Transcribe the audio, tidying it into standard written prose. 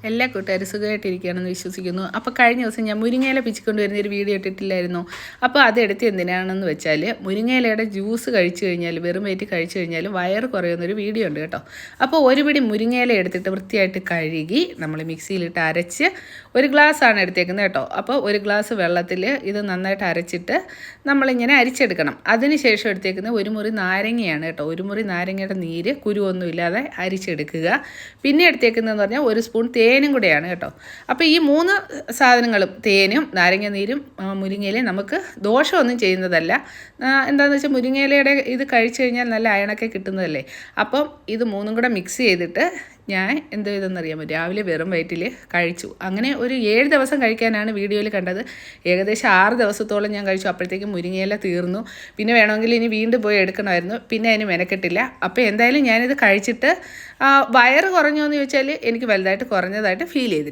എല്ലാ കൂട്ടുകാരും സുഖമായിട്ടിരിക്കുകയാണെന്ന് വിശ്വസിക്കുന്നു. അപ്പോൾ കഴിഞ്ഞ ദിവസം ഞാൻ മുരിങ്ങയില പിച്ചിക്കൊണ്ട് വരുന്നൊരു വീഡിയോ ഇട്ടിട്ടില്ലായിരുന്നു. അപ്പോൾ അതെടുത്ത് എന്തിനാണെന്ന് വെച്ചാൽ മുരിങ്ങയിലയുടെ ജ്യൂസ് കഴിച്ചു കഴിഞ്ഞാൽ, വെറും വയറ്റിൽ കഴിച്ചു കഴിഞ്ഞാൽ വയറ് കുറയുന്നൊരു വീഡിയോ ഉണ്ട് കേട്ടോ. അപ്പോൾ ഒരു പിടി മുരിങ്ങയില എടുത്തിട്ട് വൃത്തിയായിട്ട് കഴുകി നമ്മൾ മിക്സിയിലിട്ട് അരച്ച്, ഒരു ഗ്ലാസ്സാണ് എടുത്തേക്കുന്നത് കേട്ടോ. അപ്പോൾ ഒരു ഗ്ലാസ് വെള്ളത്തിൽ ഇത് നന്നായിട്ട് അരച്ചിട്ട് നമ്മളിങ്ങനെ അരിച്ചെടുക്കണം. അതിനുശേഷം എടുത്തേക്കുന്നത് ഒരു മുറി നാരങ്ങയാണ് കേട്ടോ. ഒരു മുറി നാരങ്ങയുടെ നീര് കുരുവൊന്നും ഇല്ലാതെ അരിച്ചെടുക്കുക. പിന്നെ എടുത്തേക്കുന്നതെന്ന് പറഞ്ഞാൽ ഒരു സ്പൂൺ തേനും കൂടെയാണ് കേട്ടോ. അപ്പോൾ ഈ 3 സാധനങ്ങളും, തേനും നാരങ്ങ നീരും മുരിങ്ങയിലയും, നമുക്ക് ദോഷമൊന്നും ചെയ്യുന്നതല്ല. എന്താണെന്ന് വെച്ചാൽ മുരിങ്ങയിലയുടെ ഇത് കഴിച്ചു കഴിഞ്ഞാൽ നല്ല അയണൊക്കെ കിട്ടുന്നതല്ലേ. അപ്പം ഇത് 3ഉം കൂടെ മിക്സ് ചെയ്തിട്ട് ഞാൻ എന്ത് ചെയ്തെന്നറിയാമോ, രാവിലെ വെറും വയറ്റിൽ കഴിച്ചു. അങ്ങനെ ഒരു 7 ദിവസം കഴിക്കാനാണ് വീഡിയോയിൽ കണ്ടത്. ഏകദേശം 6 ദിവസത്തോളം ഞാൻ കഴിച്ചു. അപ്പോഴത്തേക്കും മുരിങ്ങയില തീർന്നു. പിന്നെ വേണമെങ്കിൽ ഇനി വീണ്ടും പോയി എടുക്കണമായിരുന്നു. പിന്നെ അതിന് മെനക്കെട്ടില്ല. അപ്പോൾ എന്തായാലും ഞാനിത് കഴിച്ചിട്ട് വയറ് കുറഞ്ഞോ എന്ന് ചോദിച്ചാൽ എനിക്ക് വലുതായിട്ട് കുറഞ്ഞതായിട്ട് ഫീൽ ചെയ്തില്ല.